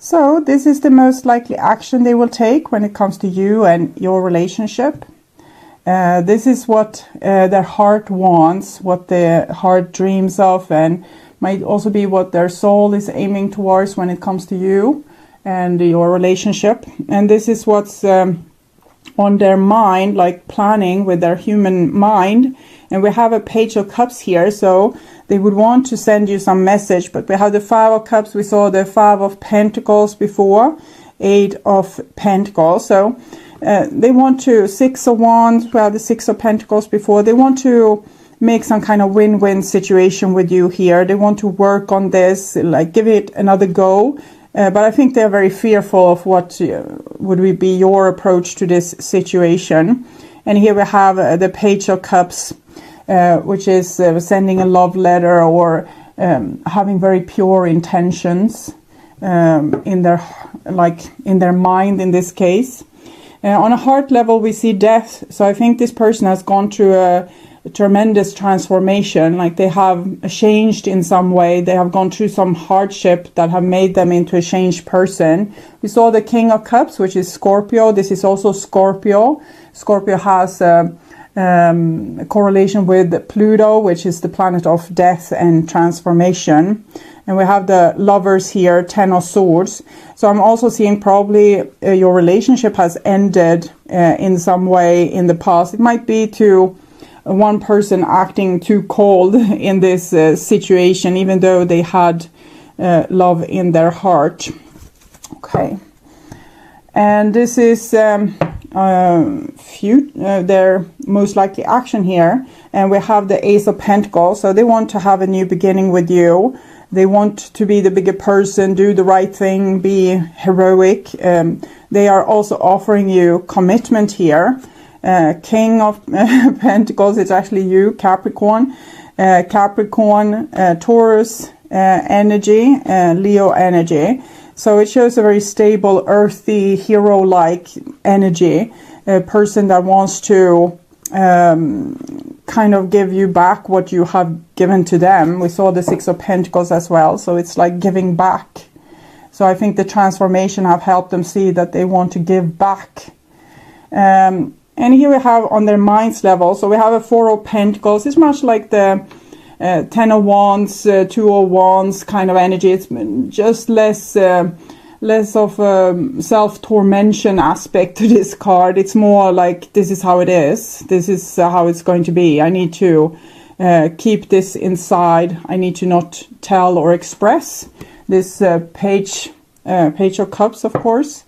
So this is the most likely action they will take when it comes to you and your relationship. This is what their heart wants, what their heart dreams of, and might also be what their soul is aiming towards when it comes to you and your relationship. And this is what's on their mind, like planning with their human mind. And we have a Page of Cups here, so they would want to send you some message. But we have the Five of Cups, we saw the Five of Pentacles before, Eight of Pentacles. So they want to, Six of Wands, we had the Six of Pentacles before. They want to make some kind of win-win situation with you here. They want to work on this, like give it another go. But I think they're very fearful of what would be your approach to this situation. And here we have the Page of Cups, which is sending a love letter or having very pure intentions in their mind in this case. On a heart level, we see death. So I think this person has gone through a tremendous transformation, like they have changed in some way. They have gone through some hardship that have made them into a changed person. We saw the King of Cups, which is Scorpio. This is also Scorpio. Scorpio has a correlation with Pluto, which is the planet of death and transformation. And we have the Lovers here, Ten of Swords. So I'm also seeing probably your relationship has ended in some way in the past. It might be to one person acting too cold in this situation, even though they had love in their heart. Okay. And this is their most likely action here. And we have the Ace of Pentacles. So they want to have a new beginning with you. They want to be the bigger person, do the right thing, be heroic. They are also offering you commitment here. King of Pentacles, it's actually you, Capricorn. Capricorn, Taurus energy, Leo energy. So it shows a very stable, earthy, hero-like energy. A person that wants to kind of give you back what you have given to them. We saw the Six of Pentacles as well. So it's like giving back. So I think the transformation have helped them see that they want to give back. And here we have on their minds level. So we have a Four of Pentacles. It's much like the Ten of Wands, Two of Wands kind of energy. It's just less of a self-tormention aspect to this card. It's more like, this is how it is. This is how it's going to be. I need to keep this inside. I need to not tell or express. This Page of Cups, of course.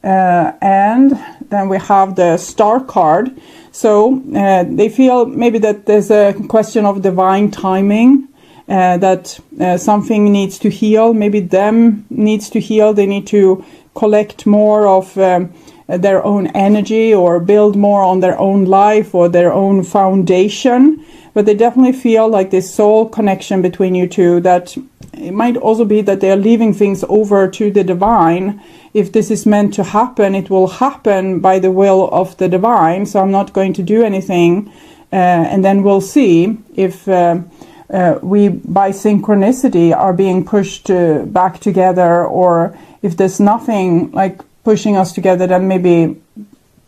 And then we have the Star card. So they feel maybe that there's a question of divine timing, that something needs to heal. Maybe them needs to heal. They need to collect more of their own energy or build more on their own life or their own foundation. But they definitely feel like this soul connection between you two, that it might also be that they are leaving things over to the divine. If this is meant to happen, it will happen by the will of the divine. So I'm not going to do anything. And then we'll see if we, by synchronicity, are being pushed back together, or if there's nothing like pushing us together, then maybe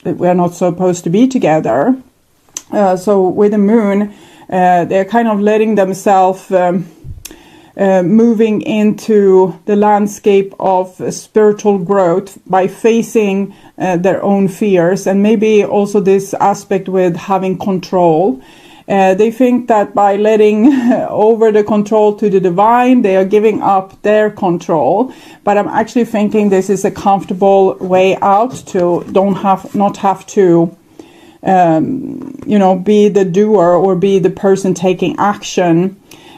we're not supposed to be together. So with the moon, they're kind of letting themselves moving into the landscape of spiritual growth by facing their own fears, and maybe also this aspect with having control. They think that by letting over the control to the divine, they are giving up their control. But I'm actually thinking this is a comfortable way out to not have to be the doer or be the person taking action.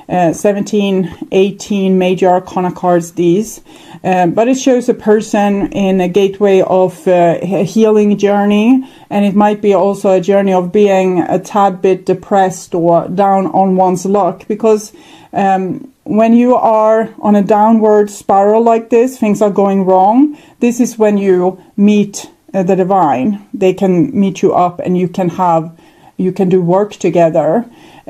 17, 18 major arcana cards, these. But it shows a person in a gateway of a healing journey. And it might be also a journey of being a tad bit depressed or down on one's luck. Because when you are on a downward spiral like this, things are going wrong. This is when you meet the divine. They can meet you up, and you can do work together.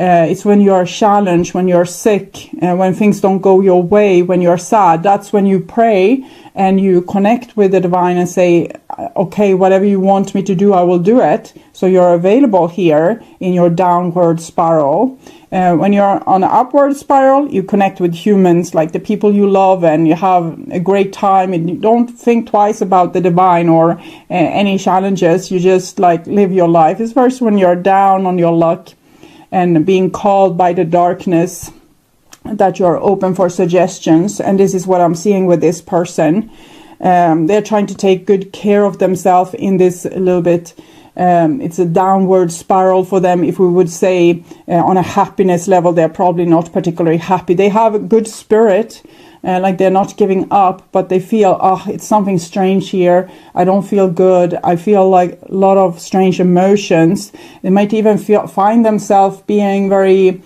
It's when you are challenged, when you're sick, when things don't go your way, when you're sad. That's when you pray and you connect with the divine and say, okay, whatever you want me to do, I will do it. So you're available here in your downward spiral. When you're on an upward spiral, you connect with humans, like the people you love, and you have a great time, and you don't think twice about the divine or any challenges. You just like live your life. It's first when you're down on your luck and being called by the darkness that you're open for suggestions. And this is what I'm seeing with this person. They're trying to take good care of themselves in this a little bit. It's a downward spiral for them. If we would say on a happiness level, they're probably not particularly happy. They have a good spirit, like they're not giving up, but they feel, it's something strange here. I don't feel good. I feel like a lot of strange emotions. They might even find themselves being very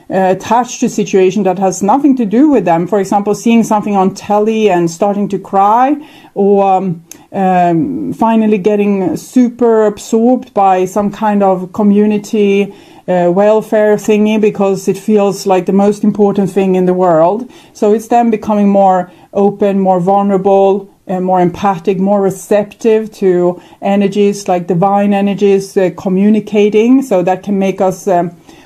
attached to a situation that has nothing to do with them. For example, seeing something on telly and starting to cry, or finally getting super absorbed by some kind of community welfare thingy because it feels like the most important thing in the world. So it's them becoming more open, more vulnerable, more empathic, more receptive to energies like divine energies communicating. So that can make us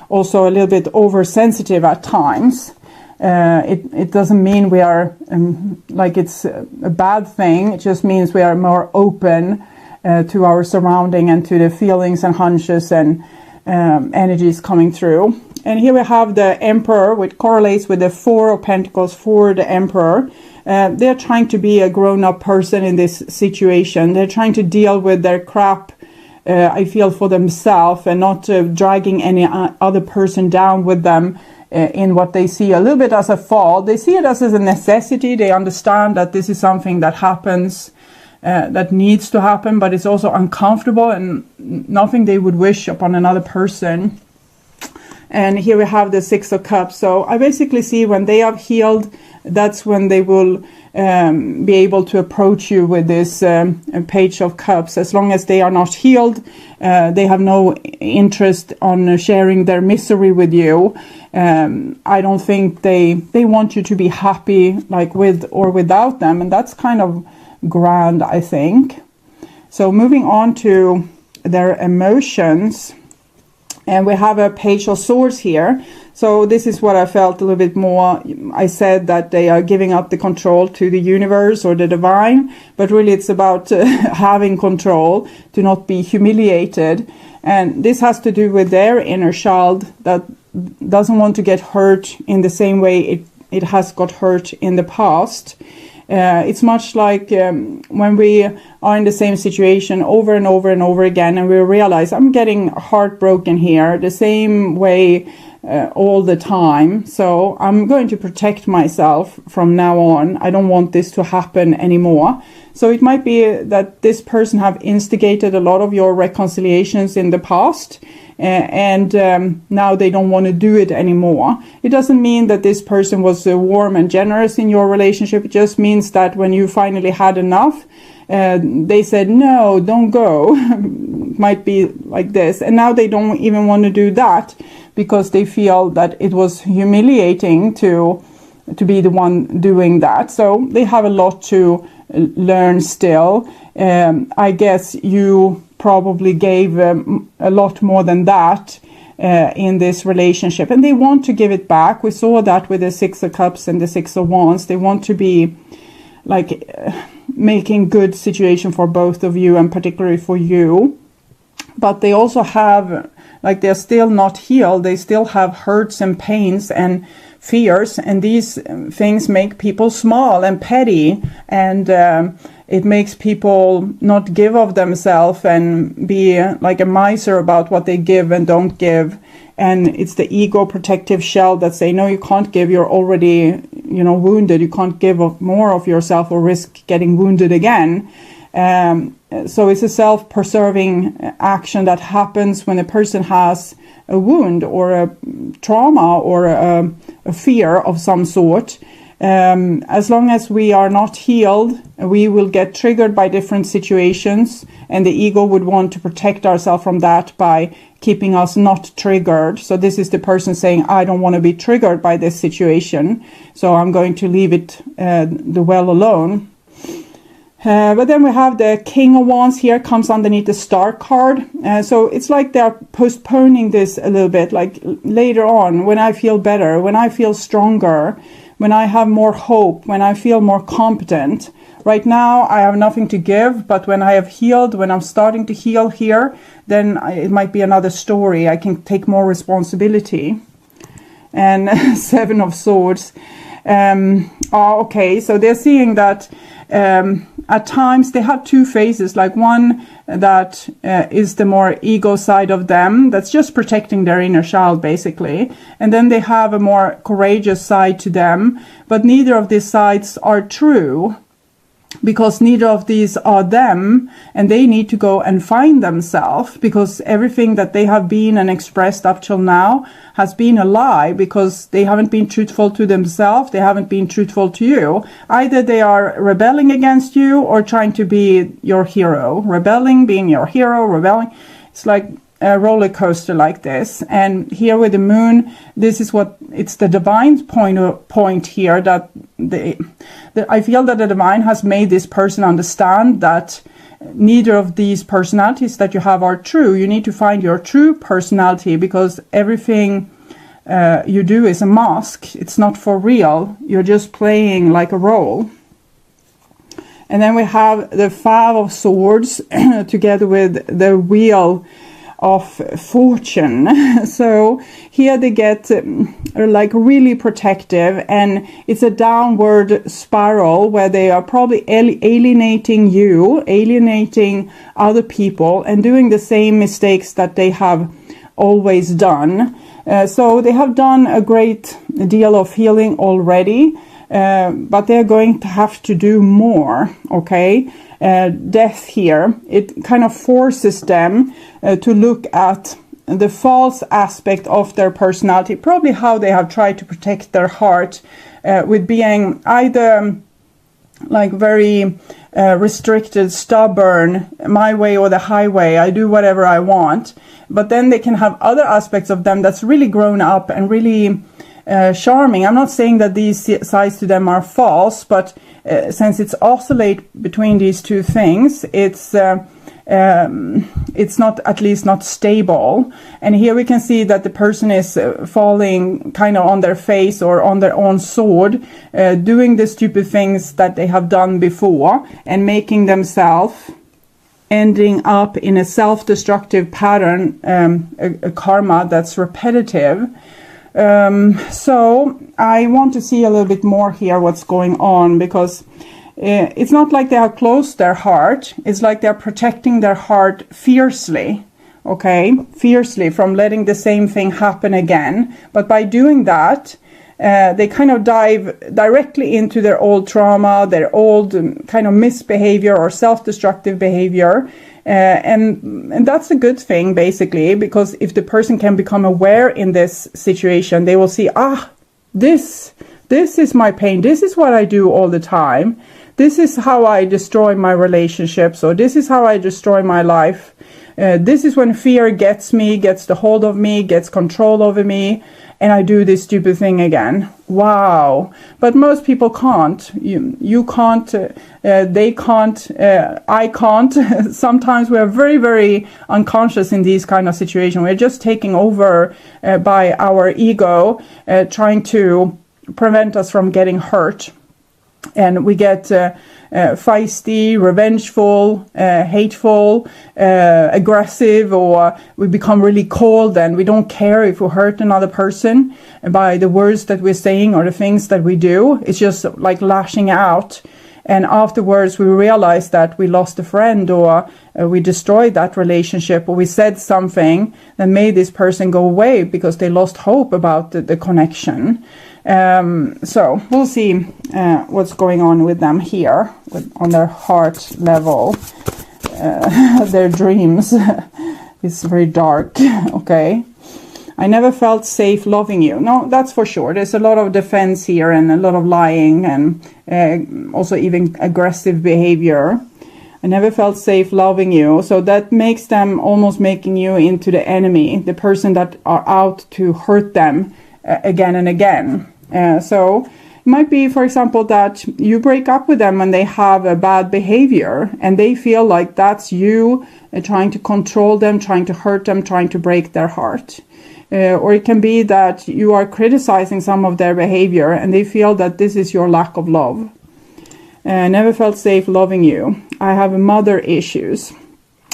also a little bit oversensitive at times. It doesn't mean we are like it's a bad thing. It just means we are more open to our surrounding and to the feelings and hunches and energies coming through. And here we have the Emperor, which correlates with the Four of Pentacles for the Emperor. They're trying to be a grown-up person in this situation. They're trying to deal with their crap, I feel, for themselves, and not dragging any other person down with them in what they see a little bit as a fault. They see it as a necessity. They understand that this is something that happens, that needs to happen, but it's also uncomfortable and nothing they would wish upon another person. And here we have the Six of Cups. So I basically see when they have healed, that's when they will be able to approach you with this Page of Cups. As long as they are not healed, they have no interest on sharing their misery with you. I don't think they want you to be happy, like with or without them, and that's kind of grand, I think. So moving on to their emotions, and we have a Page of Swords here. So this is what I felt a little bit more. I said that they are giving up the control to the universe or the divine, but really it's about having control, to not be humiliated. And this has to do with their inner child that doesn't want to get hurt in the same way it has got hurt in the past. It's much like when we are in the same situation over and over and over again, and we realize I'm getting heartbroken here the same way all the time. So I'm going to protect myself from now on. I don't want this to happen anymore. So it might be that this person have instigated a lot of your reconciliations in the past, and now they don't want to do it anymore. It doesn't mean that this person was warm and generous in your relationship. It just means that when you finally had enough, they said, no, don't go. Might be like this. And now they don't even want to do that because they feel that it was humiliating to be the one doing that. So they have a lot to learn still. I guess you probably gave a lot more than that in this relationship, and they want to give it back. We saw that with the Six of Cups and the Six of Wands. They want to be like making good situation for both of you, and particularly for you. But they also have, like, they're still not healed. They still have hurts and pains and fears, and these things make people small and petty, and it makes people not give of themselves and be like a miser about what they give and don't give. And it's the ego protective shell that say, no, you can't give, you're already, wounded. You can't give more of yourself or risk getting wounded again. So it's a self-preserving action that happens when a person has a wound or a trauma or a fear of some sort. As long as we are not healed, we will get triggered by different situations, and the ego would want to protect ourselves from that by keeping us not triggered. So this is the person saying, I don't want to be triggered by this situation, so I'm going to leave it the well alone. But then we have the King of Wands here, comes underneath the Star card. So it's like they're postponing this a little bit, like later on, when I feel better, when I feel stronger, when I have more hope, when I feel more competent. Right now, I have nothing to give, but when I have healed, when I'm starting to heal here, then it might be another story. I can take more responsibility. And Seven of Swords. Okay, so they're seeing that at times they have two phases, like one that is the more ego side of them, that's just protecting their inner child basically, and then they have a more courageous side to them, but neither of these sides are true, because neither of these are them, and they need to go and find themselves, because everything that they have been and expressed up till now has been a lie, because they haven't been truthful to themselves, they haven't been truthful to you. Either they are rebelling against you or trying to be your hero. Rebelling, being your hero, rebelling. It's like a roller coaster like this. And here with the moon, this is what it's the divine point here, that I feel that the divine has made this person understand that neither of these personalities that you have are true. You need to find your true personality, because everything you do is a mask. It's not for real. You're just playing like a role. And then we have the Five of Swords together with the Wheel of Fortune. So here they get like really protective, and it's a downward spiral where they are probably alienating you, alienating other people, and doing the same mistakes that they have always done. So they have done a great deal of healing already, but they're going to have to do more, okay? Death here, it kind of forces them to look at the false aspect of their personality, probably how they have tried to protect their heart with being either like very restricted, stubborn, my way or the highway, I do whatever I want. But then they can have other aspects of them that's really grown up and really charming. I'm not saying that these sides to them are false, but since it's oscillate between these two things, it's not, at least not stable. And here we can see that the person is falling kind of on their face or on their own sword, doing the stupid things that they have done before, and making themselves ending up in a self-destructive pattern, a karma that's repetitive. So I want to see a little bit more here what's going on, because it's not like they have closed their heart. It's like they're protecting their heart fiercely, okay? Fiercely from letting the same thing happen again. But by doing that, they kind of dive directly into their old trauma, their old kind of misbehavior or self-destructive behavior. And that's a good thing, basically, because if the person can become aware in this situation, they will see, this is my pain. This is what I do all the time. This is how I destroy my relationships, or this is how I destroy my life. This is when fear gets the hold of me, gets control over me, and I do this stupid thing again. Wow. But most people can't. You can't, they can't, I can't. Sometimes we are very, very unconscious in these kind of situations. We're just taking over by our ego, trying to prevent us from getting hurt. And we get feisty, revengeful, hateful, aggressive, or we become really cold, and we don't care if we hurt another person by the words that we're saying or the things that we do. It's just like lashing out. And afterwards we realize that we lost a friend, or we destroyed that relationship, or we said something that made this person go away because they lost hope about the connection. So we'll see what's going on with them here on their heart level. Their dreams is very dark. Okay, I never felt safe loving you. No, that's for sure. There's a lot of defense here and a lot of lying and also even aggressive behavior. I never felt safe loving you. So that makes them almost making you into the enemy, the person that are out to hurt them again and again. So it might be, for example, that you break up with them when they have a bad behavior and they feel like that's you trying to control them, trying to hurt them, trying to break their heart. Or it can be that you are criticizing some of their behavior and they feel that this is your lack of love. Never felt safe loving you. I have mother issues.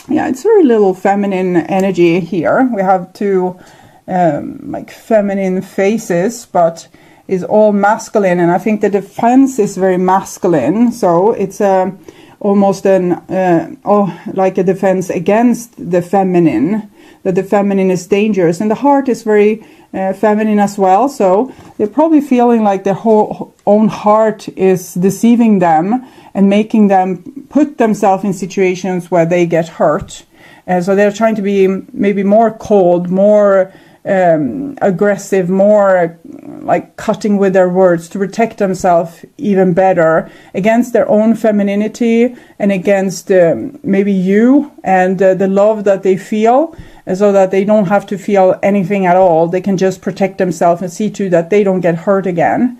Yeah, it's very little feminine energy here. We have two like feminine faces, but is all masculine, and I think the defense is very masculine. So it's almost like a defense against the feminine. That the feminine is dangerous, and the heart is very feminine as well. So they're probably feeling like their whole own heart is deceiving them and making them put themselves in situations where they get hurt. And so they're trying to be maybe more cold, more aggressive, more like cutting with their words to protect themselves even better against their own femininity and against maybe you and the love that they feel, so that they don't have to feel anything at all. They can just protect themselves and see to that they don't get hurt again.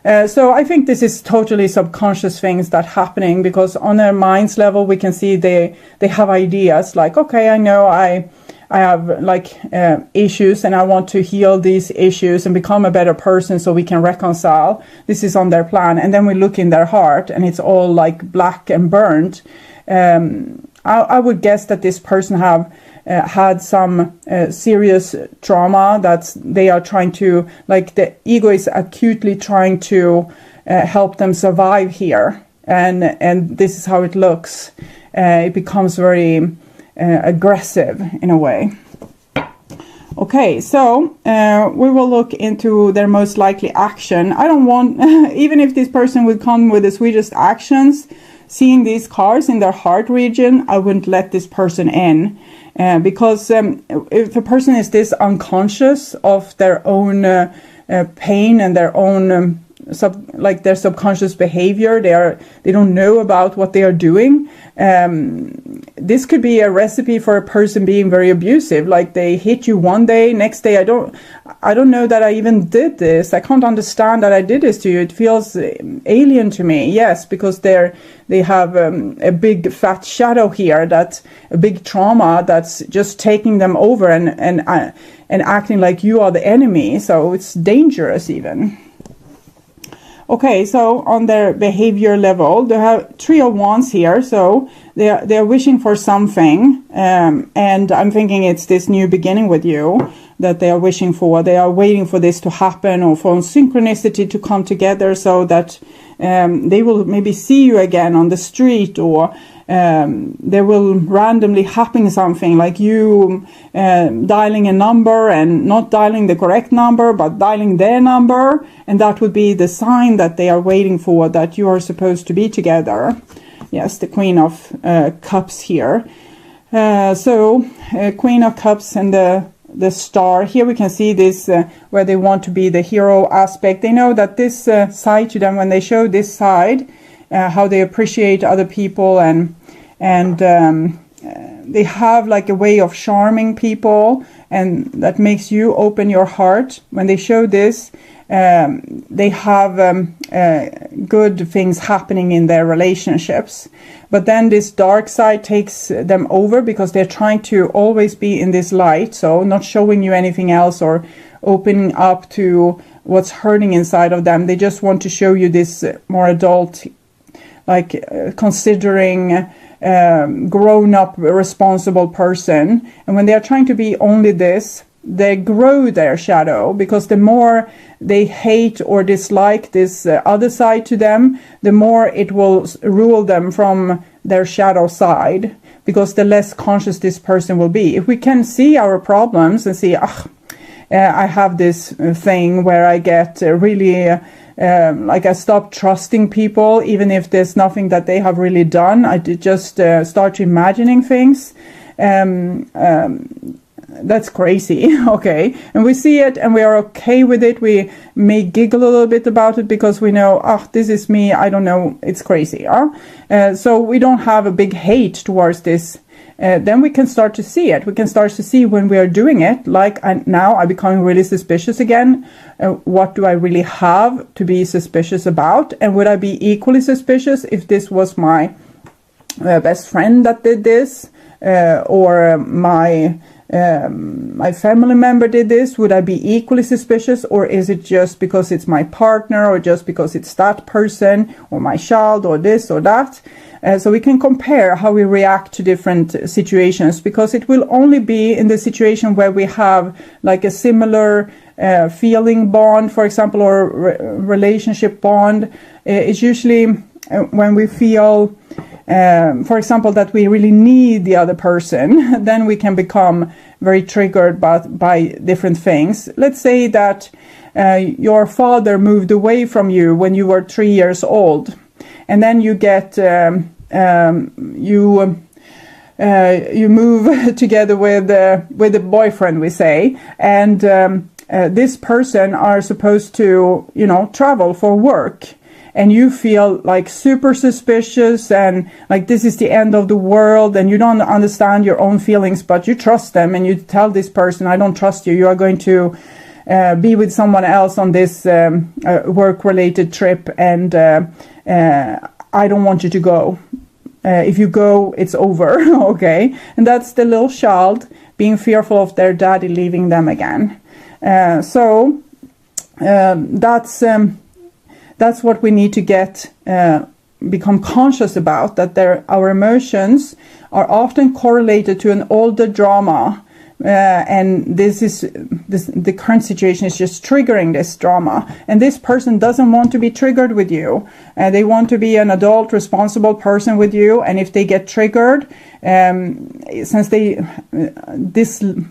So I think this is totally subconscious things that happening, because on their minds level we can see they have ideas like, okay, I know I have like issues and I want to heal these issues and become a better person so we can reconcile. This is on their plan. And then we look in their heart and it's all like black and burnt. I would guess that this person have had some serious trauma that they are trying to, like the ego is acutely trying to help them survive here. And this is how it looks. It becomes very aggressive in a way. Okay, so we will look into their most likely action. I don't want, even if this person would come with the sweetest actions, seeing these cards in their heart region, I wouldn't let this person in. Because if a person is this unconscious of their own pain and their own their subconscious behavior, they don't know about what they are doing. This could be a recipe for a person being very abusive. Like they hit you one day, next day I don't know that I even did this. I can't understand that I did this to you. It feels alien to me. Yes, because they have a big fat shadow here, that's a big trauma that's just taking them over and acting like you are the enemy. So it's dangerous even. Okay, so on their behavior level, they have 3 of Wands here. So they are wishing for something, and I'm thinking it's this new beginning with you that they are wishing for. They are waiting for this to happen, or for synchronicity to come together, so that they will maybe see you again on the street, or there will randomly happen something like you dialing a number and not dialing the correct number, but dialing their number, and that would be the sign that they are waiting for, that you are supposed to be together. Yes, the Queen of Cups here. Queen of Cups and the Star. Here we can see this where they want to be the hero aspect. They know that this side to them, when they show this side, how they appreciate other people, and they have like a way of charming people, and that makes you open your heart. When they show this, they have good things happening in their relationships. But then this dark side takes them over, because they're trying to always be in this light, so not showing you anything else or opening up to what's hurting inside of them. They just want to show you this more adult, like considering grown-up responsible person. And when they are trying to be only this, they grow their shadow, because the more they hate or dislike this other side to them, the more it will rule them from their shadow side, because the less conscious this person will be. If we can see our problems and see, I have this thing where I get really like I stop trusting people, even if there's nothing that they have really done. I just start imagining things. that's crazy. Okay, and we see it and we are okay with it. We may giggle a little bit about it because we know, this is me, I don't know, it's crazy. So we don't have a big hate towards this. Then we can start to see it. We can start to see when we are doing it, like now I'm becoming really suspicious again. What do I really have to be suspicious about? And would I be equally suspicious if this was my best friend that did this, or my family member did this? Would I be equally suspicious, or is it just because it's my partner, or just because it's that person, or my child, or this or that? So we can compare how we react to different situations, because it will only be in the situation where we have like a similar feeling bond, for example, or relationship bond. It's usually when we feel, for example, that we really need the other person, then we can become very triggered by different things. Let's say that your father moved away from you when you were 3 years old, and then you get you move together with a boyfriend, we say, and this person are supposed to, travel for work. And you feel like super suspicious and like this is the end of the world, and you don't understand your own feelings, but you trust them, and you tell this person, I don't trust you. You are going to be with someone else on this work-related trip, and I don't want you to go. If you go, it's over. Okay, and that's the little child being fearful of their daddy leaving them again. So that's what we need to become conscious about, that our emotions are often correlated to an older drama, and the current situation is just triggering this drama, and this person doesn't want to be triggered with you. They want to be an adult, responsible person with you, and if they get triggered, since they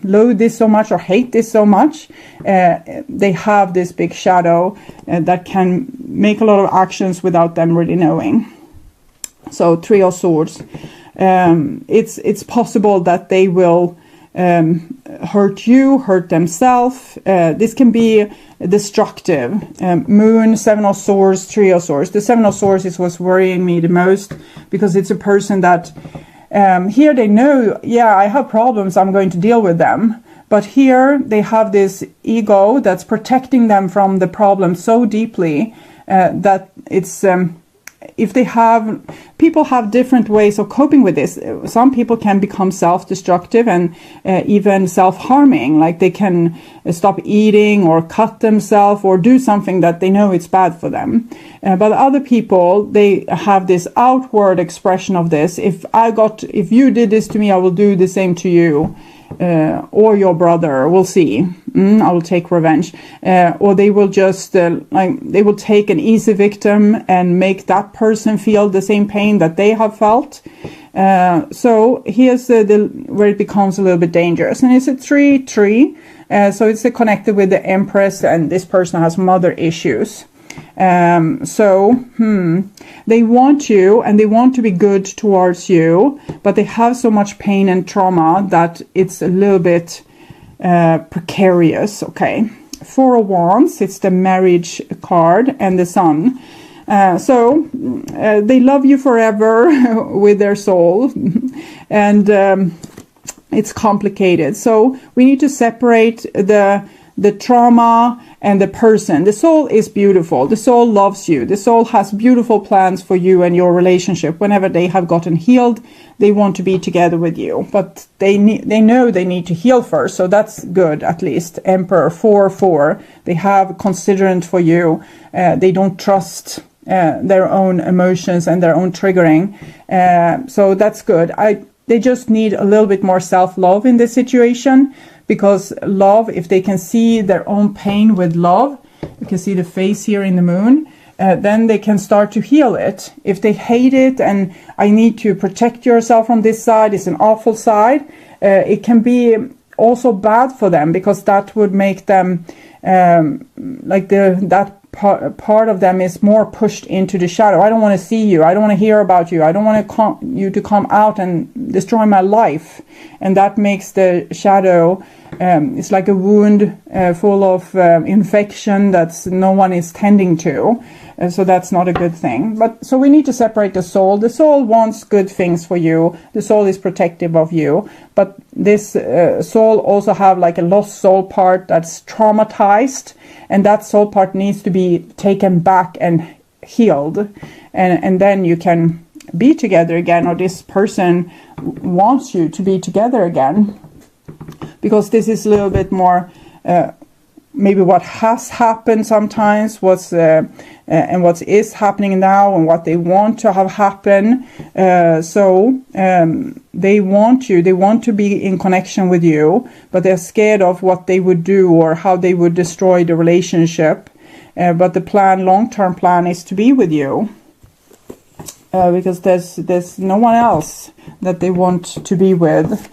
loathe this so much or hate this so much, they have this big shadow that can make a lot of actions without them really knowing. So 3 of Swords, it's possible that they will hurt you, hurt themselves. This can be destructive. Moon, 7 of Swords, 3 of Swords. The 7 of Swords is what's worrying me the most, because it's a person that here they know, I have problems, I'm going to deal with them. But here they have this ego that's protecting them from the problem so deeply that it's people have different ways of coping with this. Some people can become self-destructive and even self-harming, like they can stop eating or cut themselves or do something that they know it's bad for them. But other people, they have this outward expression of this. If you did this to me, I will do the same to you. Or your brother, we'll see. I will take revenge. Or they will just they will take an easy victim and make that person feel the same pain that they have felt. So here's where it becomes a little bit dangerous, and it's a 3-3. So it's connected with the Empress, and this person has mother issues. They want you and they want to be good towards you, but they have so much pain and trauma that it's a little bit precarious. Okay, 4 of Wands, it's the marriage card, and the Sun. So they love you forever with their soul, and it's complicated. So we need to separate the trauma and the person. The soul is beautiful. The soul loves you. The soul has beautiful plans for you and your relationship. Whenever they have gotten healed, they want to be together with you. But they know they need to heal first. So that's good, at least. Emperor, 4-4. They have considerate for you. They don't trust their own emotions and their own triggering. So that's good. They just need a little bit more self-love in this situation. Because love, if they can see their own pain with love, you can see the face here in the moon, then they can start to heal it. If they hate it and I need to protect yourself from this side, it's an awful side, it can be also bad for them, because that would make them that part of them is more pushed into the shadow. I don't want to see you. I don't want to hear about you. I don't want you to come out and destroy my life. And that makes the shadow, it's like a wound full of infection that no one is tending to. So that's not a good thing. But so we need to separate the soul. The soul wants good things for you. The soul is protective of you. But this soul also have like a lost soul part that's traumatized. And that soul part needs to be taken back and healed. And then you can be together again, or this person wants you to be together again. Because this is a little bit more maybe what has happened sometimes, and what is happening now, and what they want to have happen. So they want you, they want to be in connection with you, but they're scared of what they would do or how they would destroy the relationship. But the plan, long-term plan, is to be with you. Because there's no one else that they want to be with.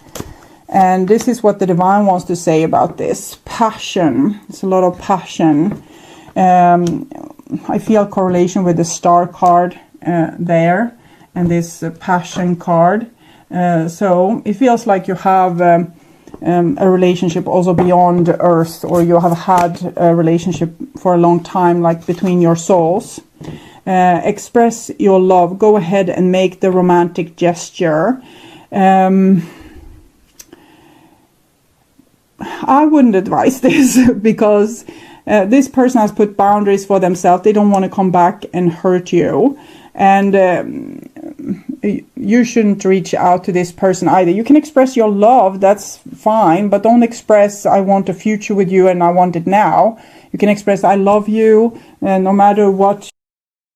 And this is what the divine wants to say about this. Passion. It's a lot of passion. I feel correlation with the star card there. And this passion card. So it feels like you have a relationship also beyond Earth. Or you have had a relationship for a long time, like between your souls. Express your love. Go ahead and make the romantic gesture. I wouldn't advise this because this person has put boundaries for themselves. They don't want to come back and hurt you. And you shouldn't reach out to this person either. You can express your love, that's fine, but don't express I want a future with you and I want it now. You can express I love you no matter what